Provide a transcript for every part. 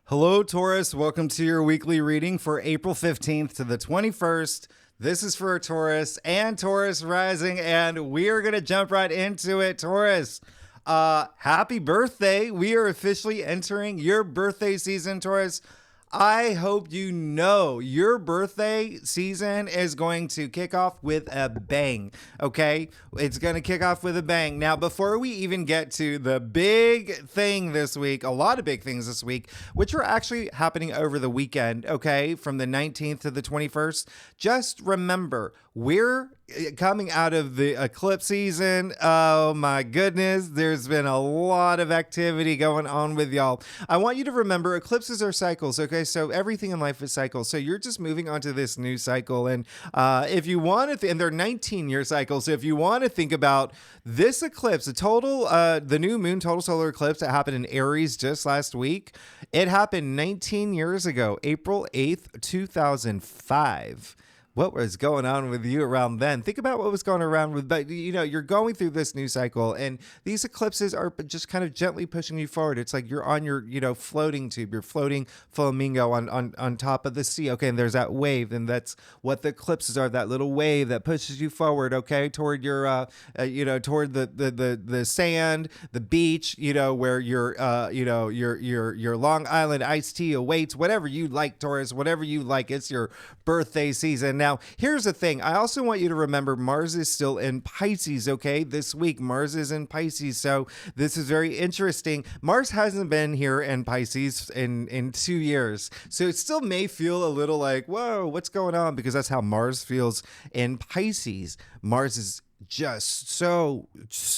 Hello, Taurus. Welcome to your weekly reading for April 15th to the 21st. This is for Taurus and Taurus rising, and we are going to jump right into it, Taurus. Happy birthday. We are officially entering your birthday season, Taurus. I hope you know your birthday season is going to kick off with a bang, okay? It's going to kick off with a bang. Now, before we even get to the big thing this week, a lot of big things this week, which are actually happening over the weekend, okay, from the 19th to the 21st, just remember, we're coming out of the eclipse season. Oh my goodness, there's been a lot of activity going on with y'all. I want you to remember eclipses are cycles, okay? So everything in life is cycles. So you're just moving on to this new cycle. And if you want to, and they're 19-year cycles. So if you want to think about this eclipse, the new moon total solar eclipse that happened in Aries just last week, it happened 19 years ago, April 8th, 2005. What was going on with you around then? Think about what was going around with, but you're going through this new cycle, and these eclipses are just kind of gently pushing you forward. It's like you're on your, floating tube, you're floating flamingo on top of the sea. Okay. And there's that wave, and that's what the eclipses are, that little wave that pushes you forward. Okay. Toward your, toward the sand, the beach, where your Long Island iced tea awaits, whatever you like, Taurus, whatever you like. It's your birthday season. Now, here's the thing. I also want you to remember Mars is still in Pisces, okay? This week, Mars is in Pisces, so this is very interesting. Mars hasn't been here in Pisces in 2 years, so it still may feel a little like, whoa, what's going on? Because that's how Mars feels in Pisces. Mars is just so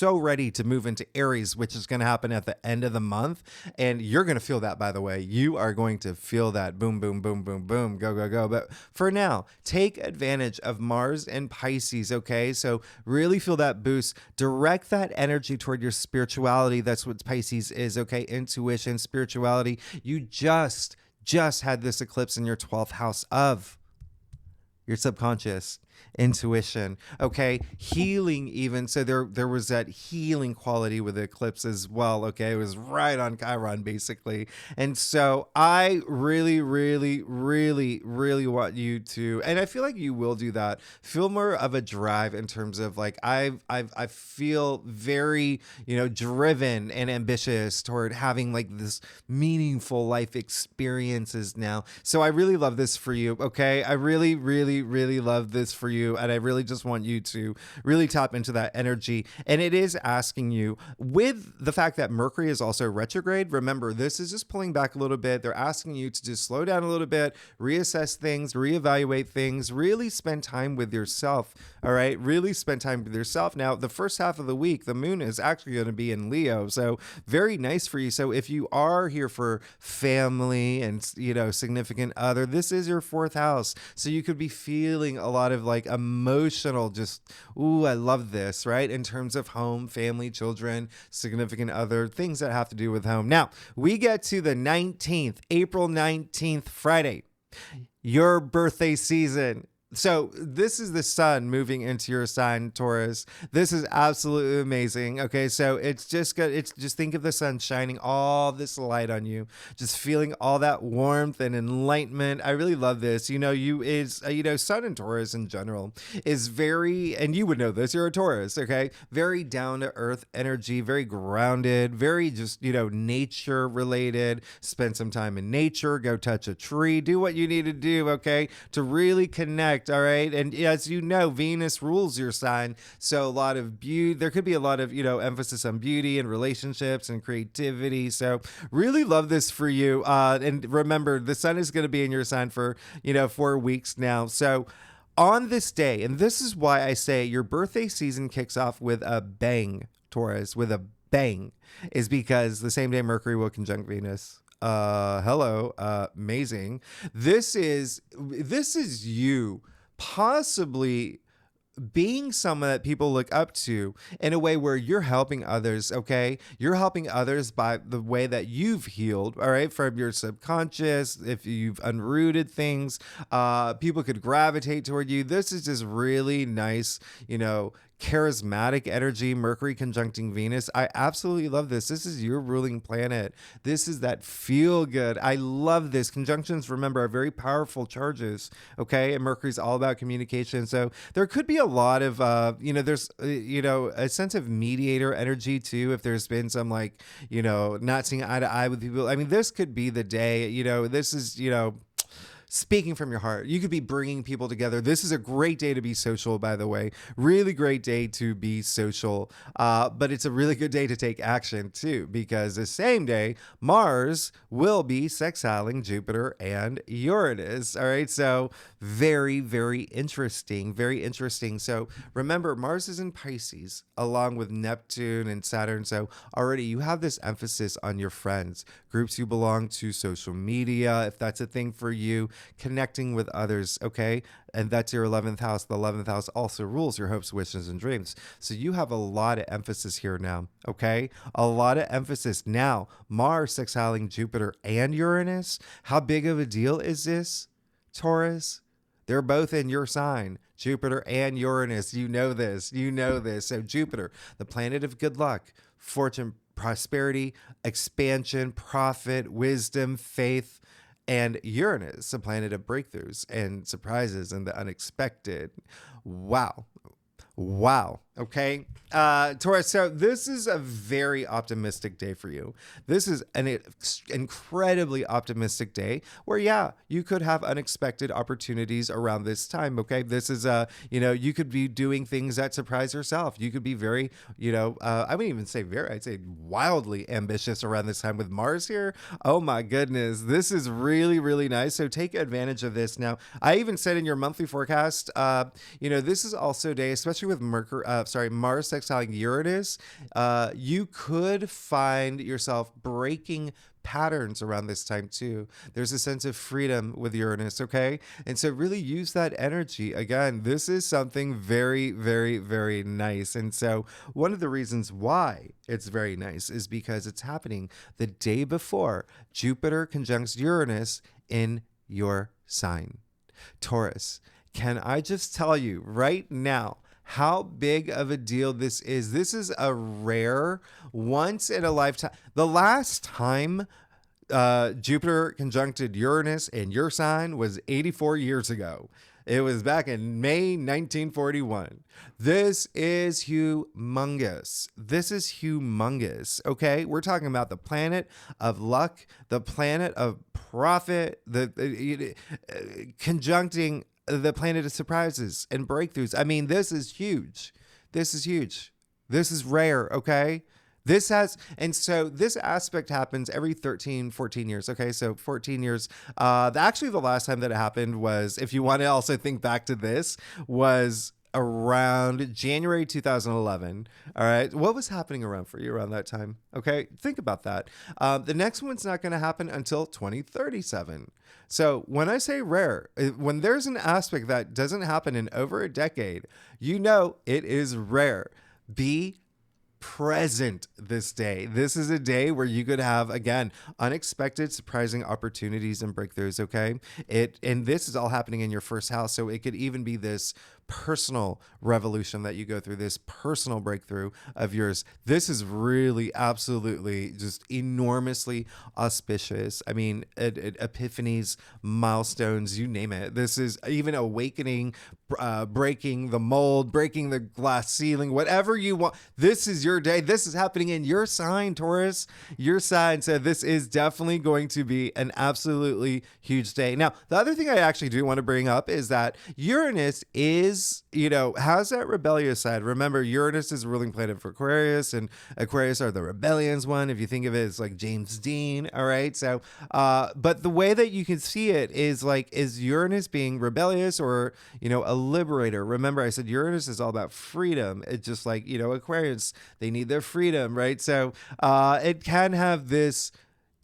ready to move into Aries, which is going to happen at the end of the month. And you're going to feel that, by the way. You are going to feel that boom, boom, boom, boom, boom, go, go, go. But for now, take advantage of Mars and Pisces, okay? So really feel that boost. Direct that energy toward your spirituality. That's what Pisces is, okay? Intuition, spirituality. You just had this eclipse in your 12th house of your subconscious, intuition, okay, healing even. So there was that healing quality with the eclipse as well, okay? It was right on Chiron, basically. And so I really, really, really, really want you to, and I feel like you will do that, feel more of a drive in terms of like, I feel very, driven and ambitious toward having like this meaningful life experiences now. So I really love this for you, okay? I really, really, really love this for you. And I really just want you to really tap into that energy. And it is asking you, with the fact that Mercury is also retrograde, remember, this is just pulling back a little bit. They're asking you to just slow down a little bit, reassess things, reevaluate things, really spend time with yourself. All right. Really spend time with yourself. Now, the first half of the week, the moon is actually going to be in Leo. So very nice for you. So if you are here for family and, significant other, this is your 4th house. So you could be feeling a lot of like emotional, just, ooh, I love this, right? In terms of home, family, children, significant other, things that have to do with home. Now, we get to the 19th, April 19th, Friday, your birthday season. So this is the sun moving into your sign, Taurus. This is absolutely amazing. Okay, so it's just good. It's just think of the sun shining all this light on you, just feeling all that warmth and enlightenment. I really love this. Sun in Taurus in general is very, and you would know this, you're a Taurus, okay? Very down to earth energy, very grounded, very just, nature related. Spend some time in nature, go touch a tree, do what you need to do, okay? To really connect. All right. And as you know, Venus rules your sign. So a lot of beauty, there could be a lot of, emphasis on beauty and relationships and creativity. So really love this for you. And remember, the sun is going to be in your sign for, 4 weeks now. So on this day, and this is why I say your birthday season kicks off with a bang, Taurus, with a bang, is because the same day Mercury will conjunct Venus. Hello, amazing. This is you possibly being someone that people look up to in a way where you're helping others, okay? You're helping others by the way that you've healed, all right? From your subconscious, if you've unrooted things, people could gravitate toward you. This is just really nice, charismatic energy, Mercury conjuncting Venus. I absolutely love this. This is your ruling planet. This is that feel good. I love this. Conjunctions, remember, are very powerful charges. Okay. And Mercury's all about communication. So there could be a lot of, there's, a sense of mediator energy too. If there's been some like, not seeing eye to eye with people. I mean, this could be the day, this is, speaking from your heart. You could be bringing people together. This is a great day to be social, by the way. Really great day to be social. But it's a really good day to take action too, because the same day, Mars will be sextiling Jupiter and Uranus. All right. So very, very interesting. Very interesting. So remember, Mars is in Pisces along with Neptune and Saturn. So already you have this emphasis on your friends, groups you belong to, social media, if that's a thing for you, connecting with others, okay? And that's your 11th house. The 11th house also rules your hopes, wishes, and dreams. So you have a lot of emphasis here now, okay? A lot of emphasis. Now, Mars sextiling Jupiter and Uranus. How big of a deal is this, Taurus? They're both in your sign, Jupiter and Uranus. You know this. You know this. So Jupiter, the planet of good luck, fortune, prosperity, expansion, profit, wisdom, faith, and Uranus, a planet of breakthroughs and surprises and the unexpected. Wow. Wow. Okay. Taurus, so this is a very optimistic day for you. This is an incredibly optimistic day where, yeah, you could have unexpected opportunities around this time. Okay. This is, you could be doing things that surprise yourself. You could be very, I wouldn't even say very, I'd say wildly ambitious around this time with Mars here. Oh my goodness. This is really, really nice. So take advantage of this. Now, I even said in your monthly forecast, this is also a day, especially with Mars sextiling Uranus, you could find yourself breaking patterns around this time too. There's a sense of freedom with Uranus, okay? And so really use that energy. Again, this is something very, very, very nice. And so one of the reasons why it's very nice is because it's happening the day before Jupiter conjuncts Uranus in your sign. Taurus, can I just tell you right now how big of a deal this is? This is a rare, once in a lifetime. The last time Jupiter conjuncted Uranus in your sign was 84 years ago. It was back in May 1941. This is humongous. This is humongous. Okay, we're talking about the planet of luck, the planet of profit, the conjuncting the planet of surprises and breakthroughs. I mean, this is huge. This is huge. This is rare, okay? This aspect happens every 13, 14 years. Okay, so 14 years. Actually, the last time that it happened was, if you want to also think back to this, was around January 2011. All right. What was happening around for you around that time? Okay. Think about that. The next one's not going to happen until 2037. So when I say rare, when there's an aspect that doesn't happen in over a decade, it is rare. Be present this day. This is a day where you could have, again, unexpected, surprising opportunities and breakthroughs. Okay. And this is all happening in your first house. So it could even be this personal revolution that you go through, this personal breakthrough of yours. This is really absolutely just enormously auspicious. I mean, epiphanies, milestones, you name it. This is even awakening, breaking the mold, breaking the glass ceiling, whatever you want. This is your day. This is happening in your sign, Taurus. Your sign said this is definitely going to be an absolutely huge day. Now, the other thing I actually do want to bring up is that Uranus has that rebellious side. Remember, Uranus is a ruling planet for Aquarius, and Aquarius are the rebellions one. If you think of it as like James Dean, all right? So, but the way that you can see it is like, is Uranus being rebellious or, a liberator? Remember, I said Uranus is all about freedom. It's just like, Aquarius, they need their freedom, right? So, it can have this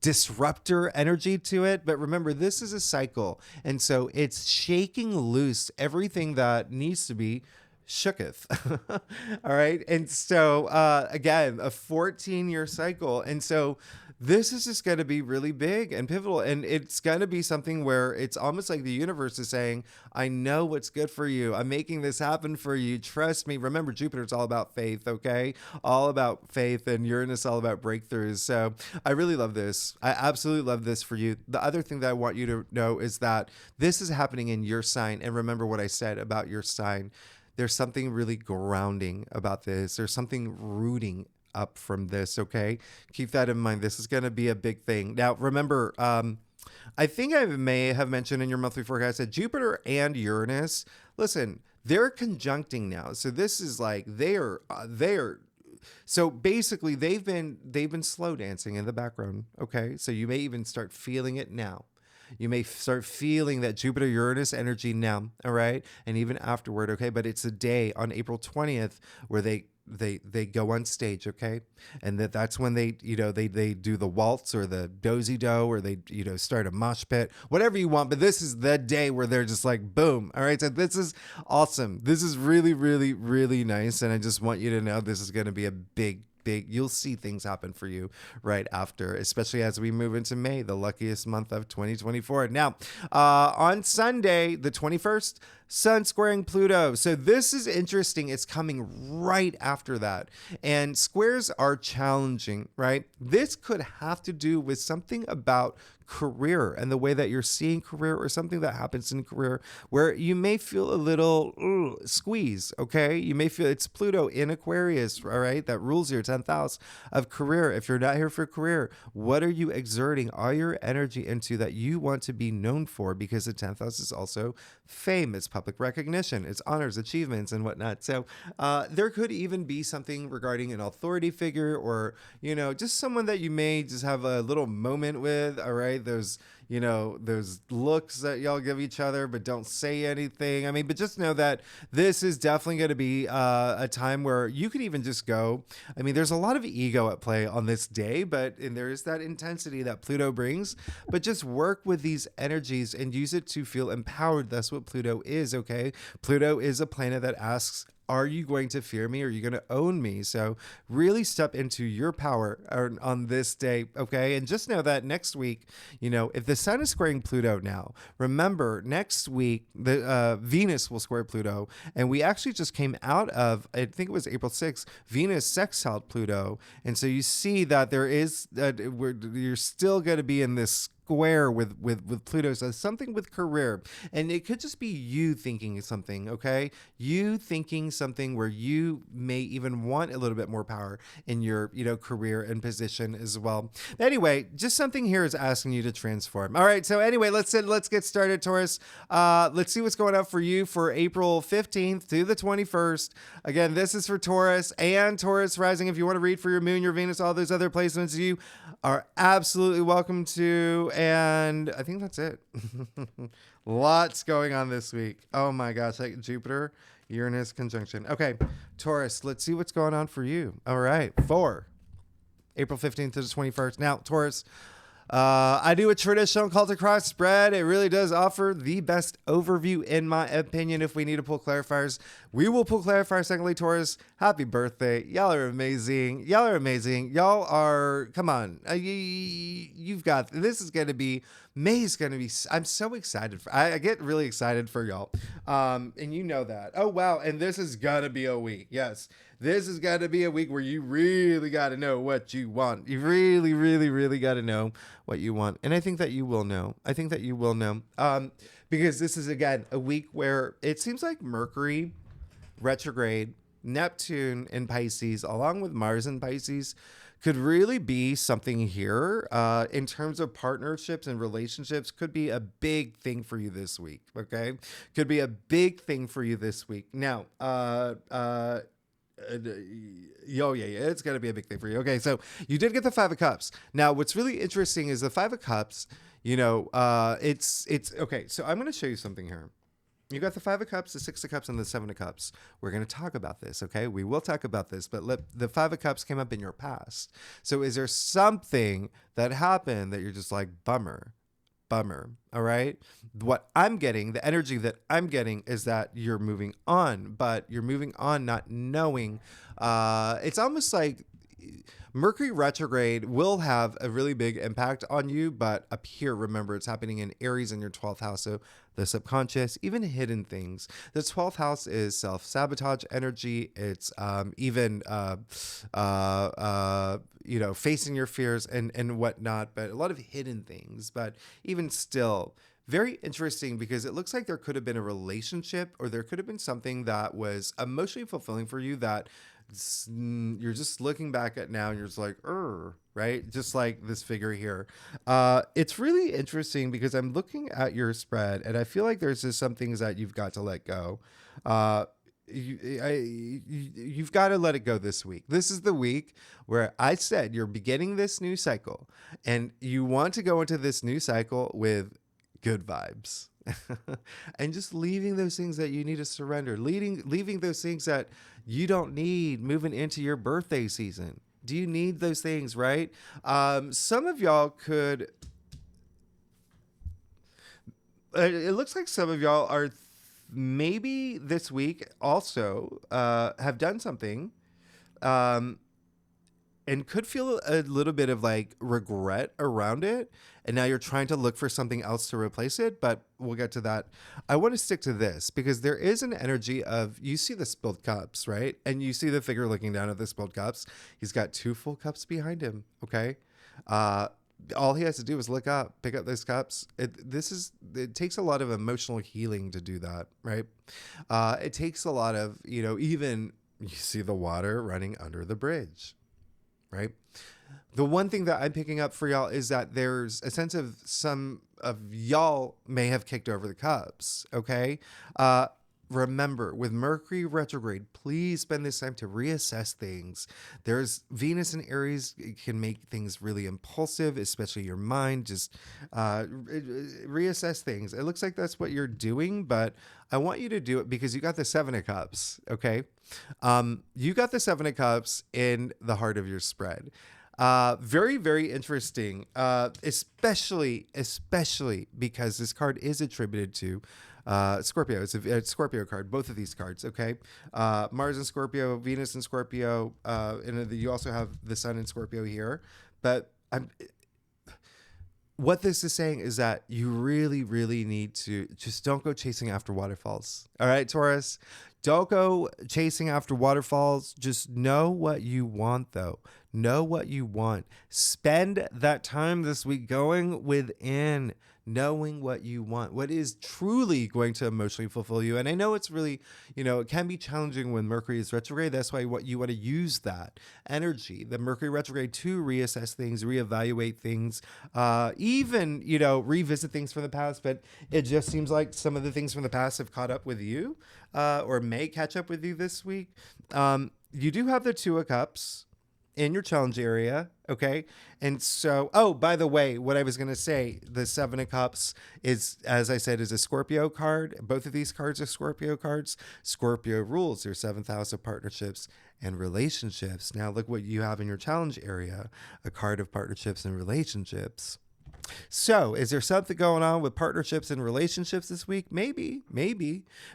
disruptor energy to it. But remember, this is a cycle. And so it's shaking loose everything that needs to be shooketh. All right. And so, again, a 14-year cycle. And so this is just going to be really big and pivotal. And it's going to be something where it's almost like the universe is saying, I know what's good for you. I'm making this happen for you. Trust me. Remember, Jupiter's all about faith, okay? All about faith, and Uranus all about breakthroughs. So I really love this. I absolutely love this for you. The other thing that I want you to know is that this is happening in your sign. And remember what I said about your sign. There's something really grounding about this. There's something rooting up from this, okay? Keep that in mind. This is going to be a big thing. Now, remember, I think I may have mentioned in your monthly forecast that Jupiter and Uranus, listen, they're conjuncting now. So this is like they're so basically they've been slow dancing in the background, okay? So you may even start feeling it now. You may start feeling that Jupiter Uranus energy now, all right? And even afterward, okay? But it's a day on April 20th where they go on stage, okay? And that's when they do the waltz or the dozy-do, or they start a mosh pit, whatever you want. But this is the day where they're just like boom. All right, so this is awesome. This is really, really, really nice, and I just want you to know this is going to be a big, you'll see things happen for you right after, especially as we move into May, the luckiest month of 2024. Now, on Sunday, the 21st, Sun squaring Pluto. So this is interesting. It's coming right after that. And squares are challenging, right? This could have to do with something about career and the way that you're seeing career, or something that happens in career where you may feel a little squeeze, okay? You may feel it's Pluto in Aquarius, all right? That rules your 10th house of career. If you're not here for career, what are you exerting all your energy into that you want to be known for? Because the 10th house is also fame, it's public recognition, it's honors, achievements, and whatnot. So there could even be something regarding an authority figure, or, just someone that you may just have a little moment with, all right? Those looks that y'all give each other, but don't say anything. I mean, but just know that this is definitely going to be a time where you could even just go. I mean, there's a lot of ego at play on this day, and there is that intensity that Pluto brings, but just work with these energies and use it to feel empowered. That's what Pluto is, okay? Pluto is a planet that asks, are you going to fear me? Or are you going to own me? So really step into your power on this day, okay? And just know that next week, if the sun is squaring Pluto now, remember next week, the Venus will square Pluto. And we actually just came out of, I think it was April 6th, Venus sextiled Pluto. And so you see that there is, you're still going to be in this square with Pluto. So something with career, and it could just be you thinking something, okay? You thinking something where you may even want a little bit more power in your career and position as well. Anyway, just something here is asking you to transform. All right, so anyway, let's get started, Taurus. Let's see what's going on for you for April 15th to the 21st. Again, this is for Taurus and Taurus rising. If you want to read for your moon, your Venus, all those other placements, you are absolutely welcome to. And I think that's it. Lots going on this week. Oh my gosh, like Jupiter, Uranus conjunction. Okay, Taurus, let's see what's going on for you. All right, for April 15th to the 21st. Now, Taurus, I do a traditional Celtic cross spread. It really does offer the best overview, in my opinion. If we need to pull clarifiers, we will pull clarifiers. Secondly, Taurus, happy birthday. Y'all are amazing. Y'all are, come on. You've got, this is going to be, May's going to be, I'm so excited. I get really excited for y'all. And you know that. Oh, wow. And this is going to be a week. Yes. This is going to be a week where you really got to know what you want. You really, really, really got to know what you want. And I think that you will know. Because this is, again, a week where it seems like Mercury retrograde, Neptune in Pisces, along with Mars in Pisces, could really be something here in terms of partnerships and relationships. Could be a big thing for you this week, okay? Could be a big thing for you this week. Now, it's going to be a big thing for you. Okay, so you did get the Five of Cups. Now, what's really interesting is the Five of Cups, it's okay. So I'm going to show you something here. You got the Five of Cups, the Six of Cups, and the Seven of Cups. We're going to talk about this, okay? We will talk about this, but the Five of Cups came up in your past. So is there something that happened that you're just like, bummer? All right. What I'm getting, the energy that I'm getting is that you're moving on, but you're moving on not knowing. It's almost like Mercury retrograde will have a really big impact on you, but up here, remember, it's happening in Aries in your 12th house. So the subconscious, even hidden things. The 12th house is self-sabotage energy. It's facing your fears and whatnot, but a lot of hidden things. But even still, very interesting, because it looks like there could have been a relationship, or there could have been something that was emotionally fulfilling for you that you're just looking back at now and you're just like, right? Just like this figure here. It's really interesting because I'm looking at your spread and I feel like there's just some things that you've got to let go. You've got to let it go this week. This is the week where I said you're beginning this new cycle and you want to go into this new cycle with good vibes. And just leaving those things that you need to surrender, leaving those things that you don't need moving into your birthday season. Do you need those things, right? Some of y'all could, it looks like some of y'all are maybe this week also have done something and could feel a little bit of like regret around it. And now you're trying to look for something else to replace it, but we'll get to that. I want to stick to this because there is an energy of, you see the spilled cups, right? And you see the figure looking down at the spilled cups. He's got 2 full cups behind him. Okay. All he has to do is look up, pick up those cups. It takes a lot of emotional healing to do that, right? It takes a lot of, even you see the water running under the bridge, right? The one thing that I'm picking up for y'all is that there's a sense of some of y'all may have kicked over the cups. Okay. Remember, with Mercury retrograde, please spend this time to reassess things. There's Venus in Aries can make things really impulsive, especially your mind. Just reassess things. It looks like that's what you're doing, but I want you to do it because you got the 7 of Cups. Okay. You got the 7 of Cups in the heart of your spread. Very, very interesting. Especially because this card is attributed to Scorpio. It's a Scorpio card, both of these cards. Okay. Mars in Scorpio, Venus in Scorpio, and you also have the Sun in Scorpio here. But what this is saying is that you really, really need to just don't go chasing after waterfalls. All right, Taurus, don't go chasing after waterfalls. Just know what you want, though. Know what you want. Spend that time this week going within, knowing what you want, what is truly going to emotionally fulfill you. And I know it's really, it can be challenging when Mercury is retrograde. That's why you want to use that energy, the Mercury retrograde, to reassess things, reevaluate things, even, revisit things from the past. But it just seems like some of the things from the past have caught up with you, or may catch up with you this week. You do have the 2 of Cups in your challenge area. Okay. And so, by the way, what I was going to say, the 7 of Cups is, as I said, is a Scorpio card. Both of these cards are Scorpio cards. Scorpio rules your 7th house of partnerships and relationships. Now look what you have in your challenge area, a card of partnerships and relationships. So is there something going on with partnerships and relationships this week? Maybe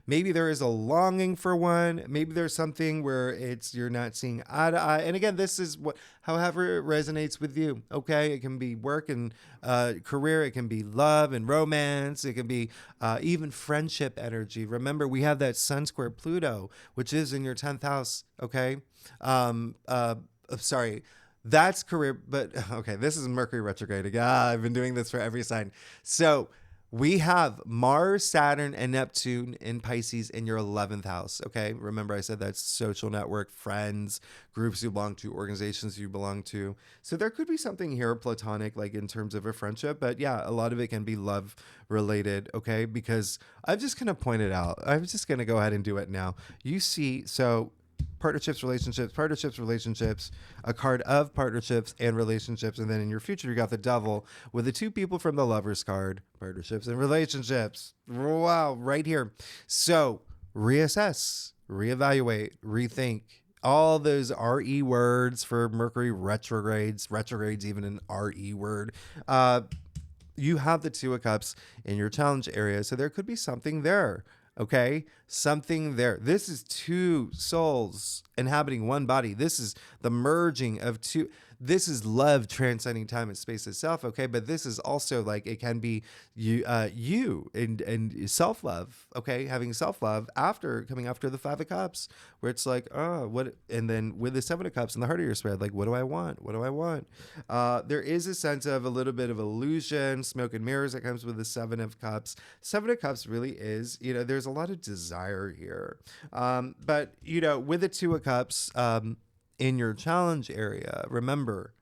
there is a longing for one. Maybe there's something where you're not seeing eye to eye. And again, this is however it resonates with you. Okay. It can be work and career. It can be love and romance. It can be even friendship energy. Remember, we have that Sun square Pluto, which is in your 10th house. Okay. Sorry. That's career, but okay, this is Mercury retrograde again. I've been doing this for every sign. So we have Mars, Saturn, and Neptune in Pisces in your 11th house. Okay, remember I said that's social network, friends, groups you belong to, organizations you belong to. So there could be something here platonic, like in terms of a friendship, but yeah, a lot of it can be love related. Okay, because I'm just gonna point it out. I'm just gonna go ahead and do it now. You see, so partnerships, relationships, a card of partnerships and relationships. And then in your future, you got the Devil with the 2 people from the Lovers card, partnerships and relationships. Wow, right here. So reassess, reevaluate, rethink. All those RE words for Mercury retrogrades even an RE word. You have the 2 of Cups in your challenge area. So there could be something there. Okay, something there. This is two souls inhabiting one body. This is the merging of two. This is love transcending time and space itself. Okay, but this is also like it can be you and self love. Okay, having self love after coming after the Five of Cups, where it's like, oh, what? And then with the Seven of Cups in the heart of your spread, like, what do I want? What do I want? There is a sense of a little bit of illusion, smoke and mirrors that comes with the Seven of Cups. Seven of Cups really is, there's a lot of desire here. But, with the Two of Cups in your challenge area, remember,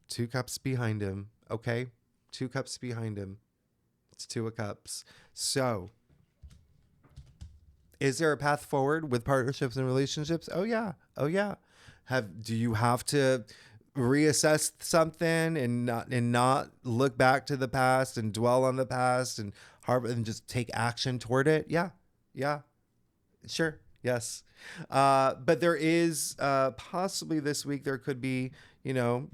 two cups behind him, okay? Two cups behind him. It's Two of Cups. So, is there a path forward with partnerships and relationships? Oh, yeah. Oh, yeah. Do you have to reassess something and not look back to the past and dwell on the past and just take action toward it? Yeah. Sure. Yes. But there is possibly this week there could be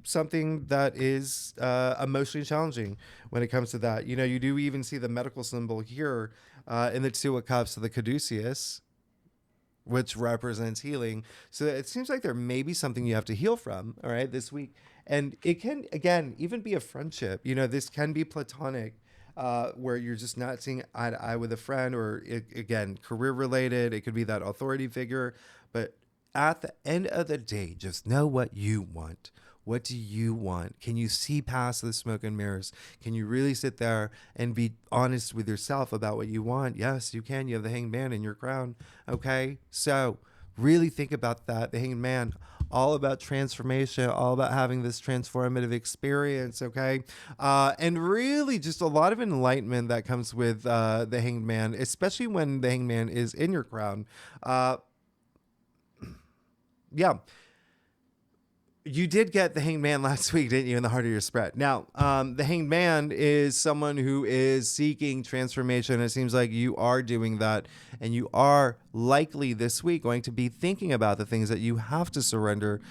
something that is emotionally challenging when it comes to that. You do even see the medical symbol here in the Two of Cups of the caduceus, which represents healing. So it seems like there may be something you have to heal from, all right, this week. And it can, again, even be a friendship. This can be platonic, where you're just not seeing eye to eye with a friend, or again, career related. It could be that authority figure. But at the end of the day, just know what you want. What do you want? Can you see past the smoke and mirrors? Can you really sit there and be honest with yourself about what you want? Yes, you can. You have the Hanged Man in your crown. Okay. So really think about that. The Hanged Man, all about transformation, all about having this transformative experience. Okay. And really just a lot of enlightenment that comes with the Hanged Man, especially when the Hanged Man is in your crown. Yeah. You did get the Hanged Man last week, didn't you, in the heart of your spread? Now, the Hanged Man is someone who is seeking transformation. It seems like you are doing that, and you are likely this week going to be thinking about the things that you have to surrender,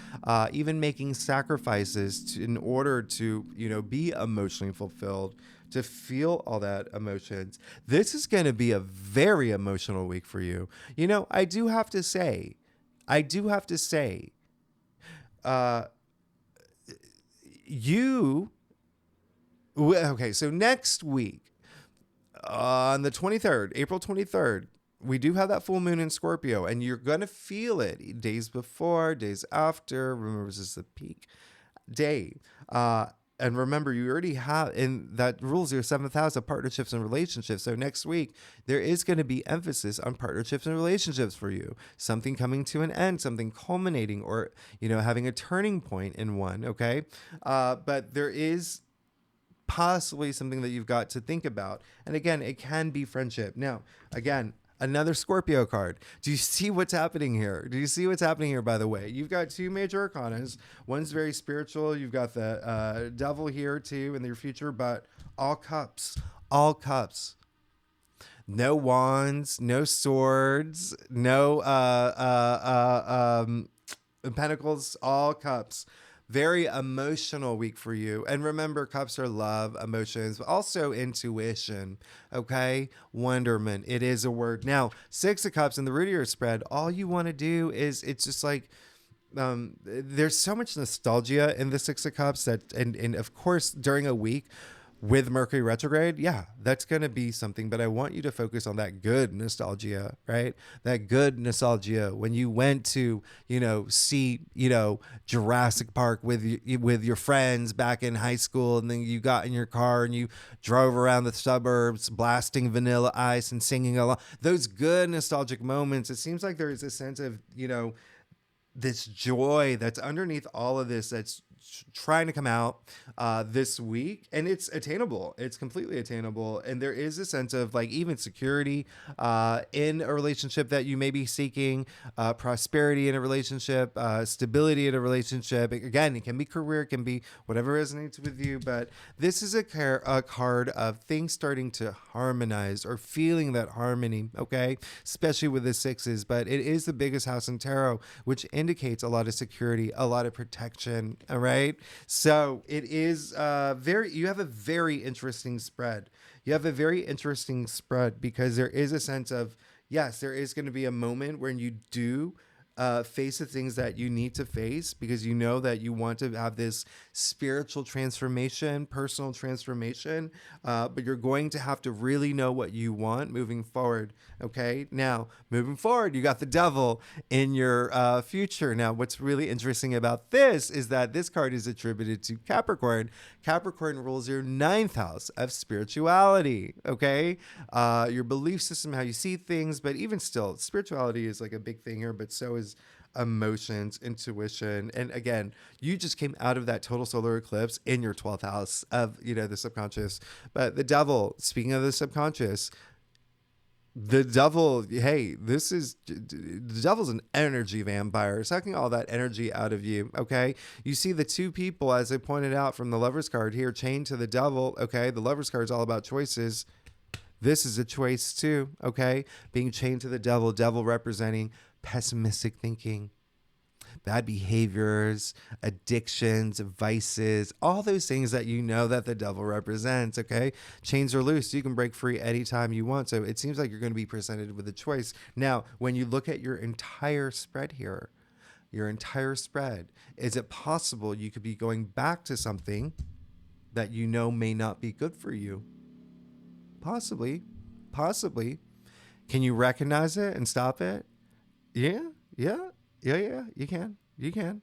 even making sacrifices in order to, be emotionally fulfilled, to feel all that emotions. This is going to be a very emotional week for you. I do have to say, so next week on the 23rd, April 23rd, we do have that full moon in Scorpio, and you're going to feel it days before, days after. Remember, this is the peak day. And remember, you already have, and that rules your 7th house of partnerships and relationships. So next week, there is going to be emphasis on partnerships and relationships for you. Something coming to an end, something culminating, or, having a turning point in one, okay? But there is possibly something that you've got to think about. And again, it can be friendship. Now, again, another Scorpio card. Do you see what's happening here? By the way? You've got two major arcanas. One's very spiritual. You've got the devil here too in your future, but all cups. No wands, no swords, no pentacles, all cups. Very emotional week for you. And remember, cups are love, emotions, but also intuition. Okay? Wonderment. It is a word. Now, 6 of Cups in the root of your spread, all you want to do is, it's just like, there's so much nostalgia in the 6 of Cups that, and of course, during a week with Mercury retrograde, yeah, that's going to be something, but I want you to focus on that good nostalgia, right? That good nostalgia when you went to, see, Jurassic Park with your friends back in high school, and then you got in your car and you drove around the suburbs blasting Vanilla Ice and singing along. Those good nostalgic moments, it seems like there is a sense of, this joy that's underneath all of this that's trying to come out this week, and it's attainable. It's completely attainable, and there is a sense of like even security in a relationship that you may be seeking, prosperity in a relationship, stability in a relationship. Again, it can be career, it can be whatever resonates with you, but this is a card of things starting to harmonize or feeling that harmony, okay? Especially with the sixes, but it is the biggest house in tarot, which indicates a lot of security, a lot of protection, all right? right? So it is you have a very interesting spread. You have a very interesting spread because there is a sense of, yes, there is going to be a moment when you do face the things that you need to face because you know that you want to have this spiritual transformation, personal transformation, but you're going to have to really know what you want moving forward. Okay, now moving forward, you got the devil in your future. Now, what's really interesting about this is that this card is attributed to Capricorn. Capricorn rules your 9th house of spirituality. Okay, your belief system, how you see things, but even still, spirituality is like a big thing here, but so is emotions, intuition. And again, you just came out of that total solar eclipse in your 12th house of, the subconscious. But the devil, speaking of the subconscious, the devil, hey, the devil's an energy vampire, sucking all that energy out of you. Okay. You see the two people, as I pointed out from the Lover's card here, chained to the devil. Okay. The Lover's card is all about choices. This is a choice too. Okay. Being chained to the devil representing pessimistic thinking, bad behaviors, addictions, vices, all those things that that the devil represents, okay? Chains are loose. You can break free anytime you want. So it seems like you're going to be presented with a choice. Now, when you look at your entire spread here, is it possible you could be going back to something that may not be good for you? Possibly. Can you recognize it and stop it? Yeah, you can.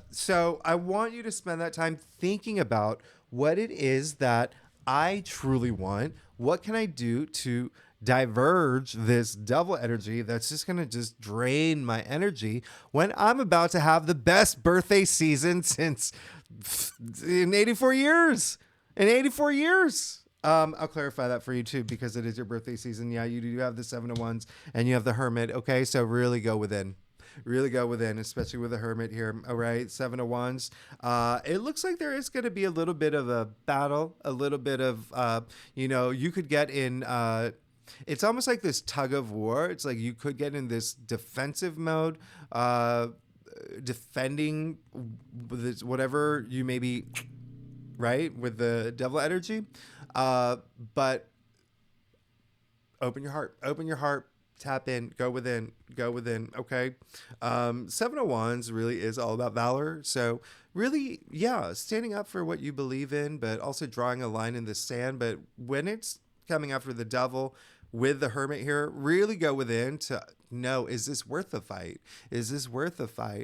So I want you to spend that time thinking about what it is that I truly want. What can I do to diverge this devil energy that's just going to just drain my energy when I'm about to have the best birthday season since in 84 years. I'll clarify that for you too, because it is your birthday season. Yeah, you do have the 7 of Wands and you have the Hermit. Okay, so really go within, especially with the Hermit here. All right, 7 of Wands. It looks like there is going to be a little bit of a battle, a little bit of, you could get in. It's almost like this tug of war. It's like you could get in this defensive mode, defending whatever you may be, right, with the devil energy. But open your heart, tap in, go within. Okay. 7 of Wands really is all about valor. So really, yeah, standing up for what you believe in, but also drawing a line in the sand. But when it's coming after the devil with the Hermit here, really go within to know, is this worth the fight?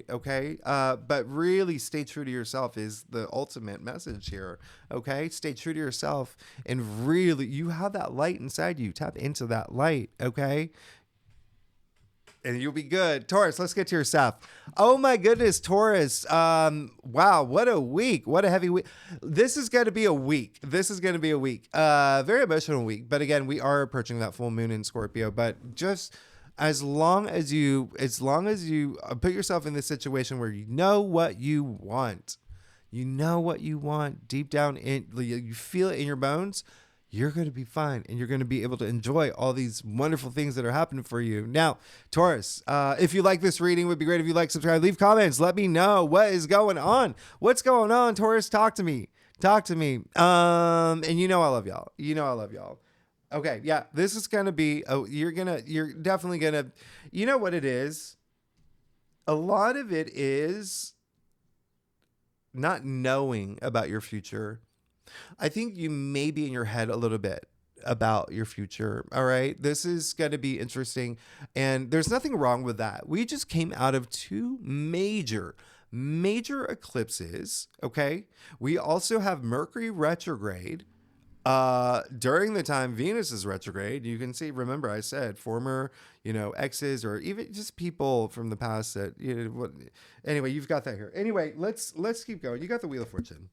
Okay. But really stay true to yourself is the ultimate message here. Okay. Stay true to yourself and really, you have that light inside you. Tap into that light. Okay. And you'll be good. Taurus, let's get to your stuff. Oh my goodness, Taurus. Wow, what a week. What a heavy week. This is going to be a week. Very emotional week. But again, we are approaching that full moon in Scorpio. But just as long as you put yourself in this situation where you know what you want, deep down you feel it in your bones, you're going to be fine and you're going to be able to enjoy all these wonderful things that are happening for you. Now, Taurus, if you like this reading, it would be great if you like, subscribe, leave comments. Let me know what is going on. What's going on, Taurus? Talk to me. And I love y'all. Okay. Yeah. This is going to be, you're definitely going to, you know what it is? A lot of it is not knowing about your future. I think you may be in your head a little bit about your future. All right. This is going to be interesting. And there's nothing wrong with that. We just came out of 2 major eclipses. Okay. We also have Mercury retrograde. During the time Venus is retrograde, you can see, remember I said former, exes or even just people from the past that, anyway, you've got that here. Anyway, let's keep going. You got the Wheel of Fortune.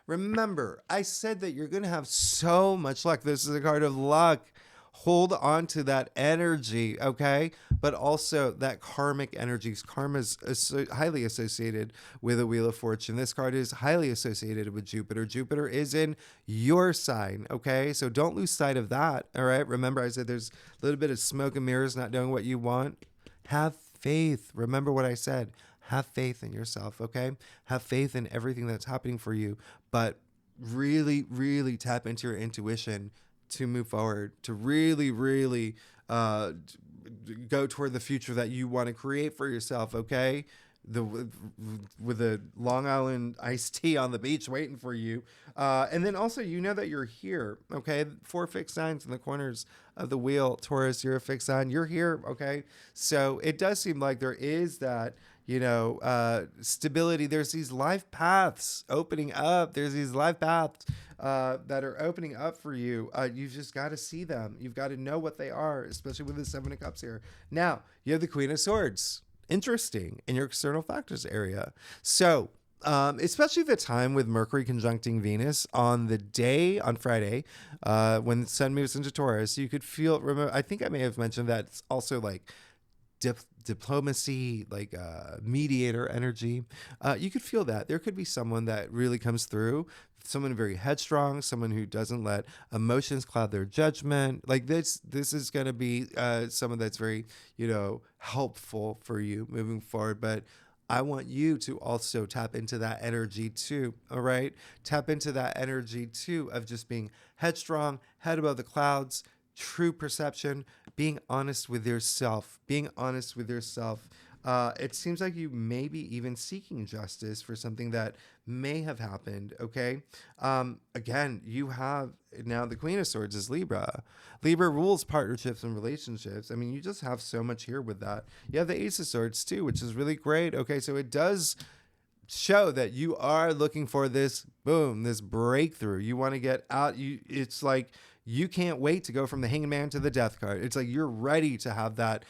Remember, I said that you're going to have so much luck. This is a card of luck. Hold on to that energy, okay? But also that karmic energy. Karma is highly associated with a Wheel of Fortune. This card is highly associated with Jupiter. Jupiter is in your sign, okay? So don't lose sight of that, all right? Remember, I said there's a little bit of smoke and mirrors, not knowing what you want. Have faith. Remember what I said. have faith in yourself, okay? Have faith in everything that's happening for you, but really, really tap into your intuition to move forward, to really, really go toward the future that you want to create for yourself, okay? With a Long Island iced tea on the beach waiting for you. And then also, you know that you're here, okay? 4 fixed signs in the corners of the wheel. Taurus, you're a fixed sign. You're here, okay? So it does seem like there is that, stability. There's these life paths opening up. There's these life paths that are opening up for you. You've just got to see them. You've got to know what they are, especially with the 7 of Cups here. Now, you have the Queen of Swords. Interesting in your external factors area. So, especially the time with Mercury conjuncting Venus on the day on Friday, when the sun moves into Taurus, you could feel, remember, I think I may have mentioned that it's also like diplomacy, like mediator energy. You could feel that there could be someone that really comes through, someone very headstrong, someone who doesn't let emotions cloud their judgment. Like this is going to be someone that's very, helpful for you moving forward. But I want you to also tap into that energy too. All right. Tap into that energy too of just being headstrong, head above the clouds, true perception, being honest with yourself, it seems like you may be even seeking justice for something that may have happened, okay? Again, you have now the Queen of Swords is Libra. Libra rules partnerships and relationships. I mean, you just have so much here with that. You have the Ace of Swords too, which is really great, okay? So it does show that you are looking for this breakthrough. You want to get out. It's like you can't wait to go from the Hangman to the Death card. It's like you're ready to have that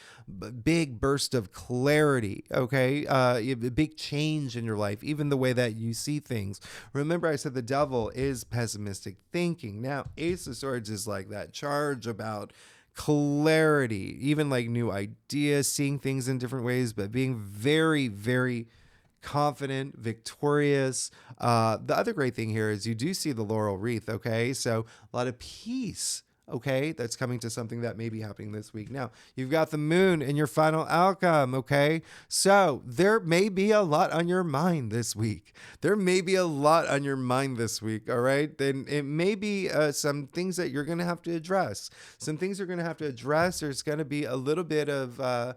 big burst of clarity, okay? A big change in your life, even the way that you see things. Remember, I said the Devil is pessimistic thinking. Now, Ace of Swords is like that charge about clarity, even like new ideas, seeing things in different ways, but being very, very confident, victorious. The other great thing here is you do see the laurel wreath, okay? So a lot of peace, okay? That's coming to something that may be happening this week. Now, you've got the moon in your final outcome, okay? So there may be a lot on your mind this week. All right? Then it may be some things that you're going to have to address. There's going to be a little bit of...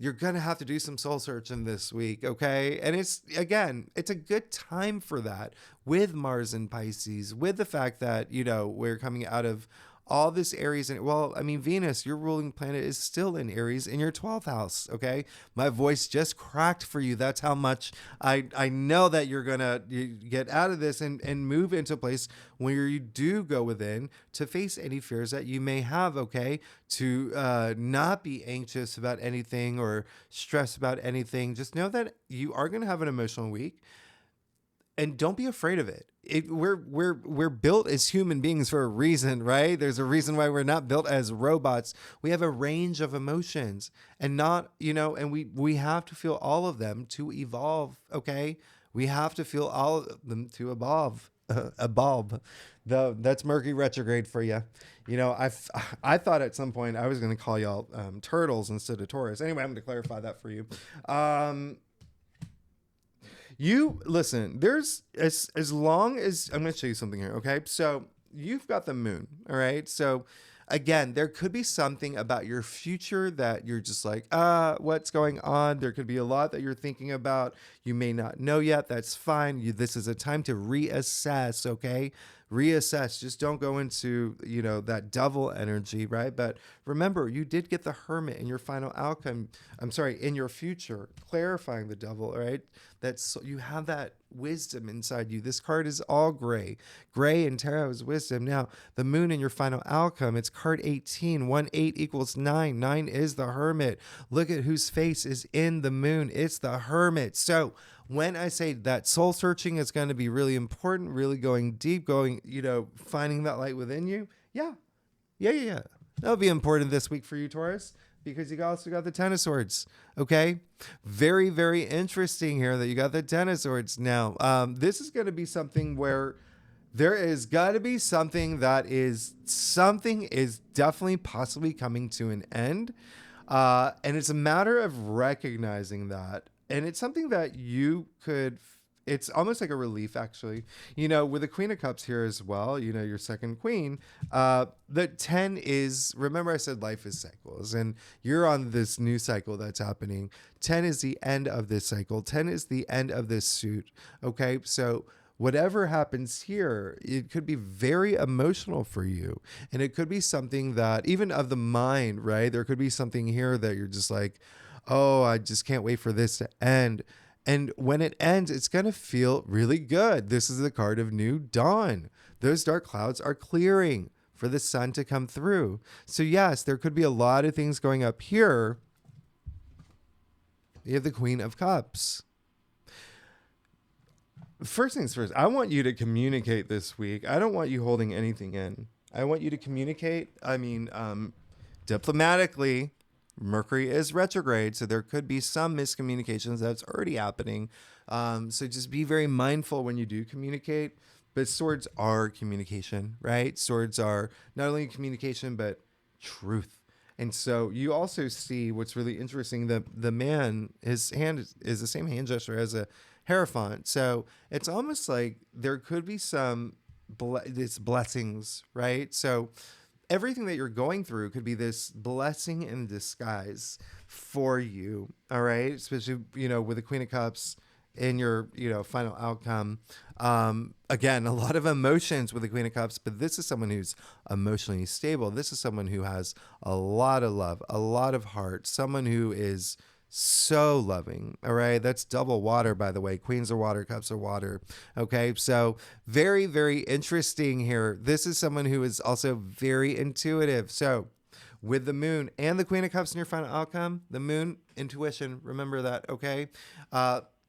you're going to have to do some soul searching this week, okay? And it's a good time for that with Mars and Pisces, with the fact that, we're coming out of all this Aries. And Venus, your ruling planet, is still in Aries in your 12th house, okay? My voice just cracked for you. That's how much I know that you're going to get out of this and move into a place where you do go within to face any fears that you may have, okay? To not be anxious about anything or stress about anything. Just know that you are going to have an emotional week. And don't be afraid of it. We're built as human beings for a reason, right? There's a reason why we're not built as robots. We have a range of emotions, and not, and we have to feel all of them to evolve, okay? We have to feel all of them to evolve. Though that's Mercury retrograde for you. I thought at some point I was going to call y'all turtles instead of Taurus. Anyway, I'm going to clarify that for you. You listen, there's as long as I'm going to show you something here. Okay. So you've got the moon. All right. So again, there could be something about your future that you're just like, what's going on? There could be a lot that you're thinking about. You may not know yet. That's fine. This is a time to reassess. Okay. Reassess. Just don't go into, that devil energy, right? But remember, you did get the Hermit in your final outcome. In your future, clarifying the devil, right? You have that wisdom inside you. This card is all gray. Gray in tarot is wisdom. Now, the moon in your final outcome, it's card 18. 1, 8 equals 9. 9 is the Hermit. Look at whose face is in the moon. It's the Hermit. So when I say that soul searching is going to be really important, really going deep, finding that light within you. Yeah. That'll be important this week for you, Taurus, because you also got the Ten of Swords. Okay. Very, very interesting here that you got the Ten of Swords. Now, this is going to be something where there is got to be something is definitely possibly coming to an end. And it's a matter of recognizing that. And it's something that you could, it's almost like a relief, actually. With the Queen of Cups here as well, your second queen, the 10 is, remember I said life is cycles, and you're on this new cycle that's happening. 10 is the end of this cycle. 10 is the end of this suit. Okay. So whatever happens here, it could be very emotional for you. And it could be something that, even of the mind, right? There could be something here that you're just like, oh, I just can't wait for this to end. And when it ends, it's going to feel really good. This is the card of new dawn. Those dark clouds are clearing for the sun to come through. So yes, there could be a lot of things going up here. You have the Queen of Cups. First things first, I want you to communicate this week. I don't want you holding anything in. I want you to communicate. Diplomatically. Mercury is retrograde, so there could be some miscommunications that's already happening. So just be very mindful when you do communicate. But swords are communication, right? Swords are not only communication, but truth. And so you also see what's really interesting. The man, his hand is the same hand gesture as a Hierophant. So it's almost like there could be some blessings, right? So everything that you're going through could be this blessing in disguise for you. All right. Especially, with the Queen of Cups in your, final outcome. Again, a lot of emotions with the Queen of Cups, but this is someone who's emotionally stable. This is someone who has a lot of love, a lot of heart, someone who is so loving. All right. That's double water, by the way. Queens are water, cups are water. Okay. So very, very interesting here. This is someone who is also very intuitive. So with the moon and the Queen of Cups in your final outcome, the moon, intuition, remember that. Okay.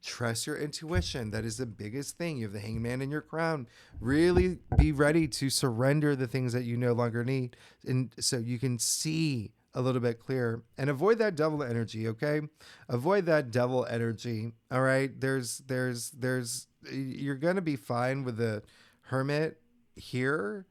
Trust your intuition. That is the biggest thing. You have the Hangman in your crown. Really be ready to surrender the things that you no longer need. And so you can see a little bit clearer, and avoid that devil energy. Okay. Avoid that devil energy. All right. You're going to be fine with the Hermit here.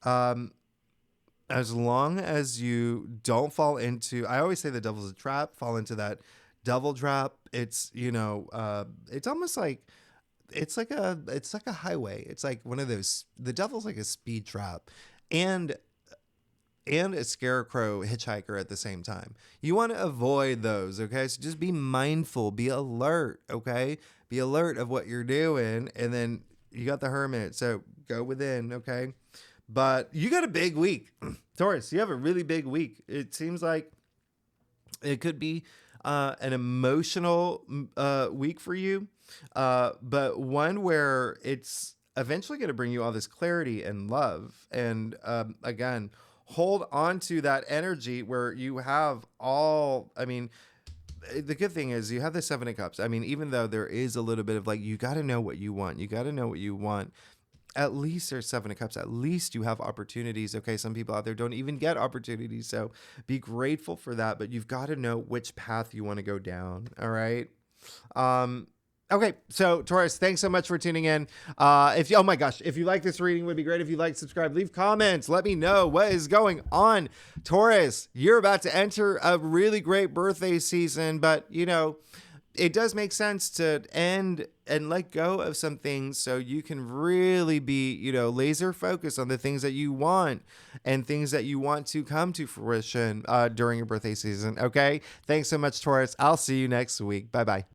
As long as you don't fall into, I always say the devil's a trap, fall into that devil trap. It's, it's almost like, it's like a highway. It's like one of those, the devil's like a speed trap and a scarecrow hitchhiker at the same time. You want to avoid those, okay? So just be mindful, be alert, okay? Be alert of what you're doing, and then you got the Hermit, so go within, okay? But you got a big week. Taurus, you have a really big week. It seems like it could be an emotional week for you, but one where it's eventually going to bring you all this clarity and love. And again, hold on to that energy where you have the good thing is you have the 7 of Cups. Even though there is a little bit of like, you got to know what you want. You got to know what you want. At least there's 7 of Cups. At least you have opportunities. Okay. Some people out there don't even get opportunities. So be grateful for that, but you've got to know which path you want to go down. All right. Okay, so Taurus, thanks so much for tuning in. Oh my gosh, if you like this reading, it would be great if you like, subscribe, leave comments, let me know what is going on. Taurus, you're about to enter a really great birthday season, but it does make sense to end and let go of some things so you can really be, laser focused on the things that you want and things that you want to come to fruition during your birthday season. Okay, thanks so much, Taurus. I'll see you next week. Bye-bye.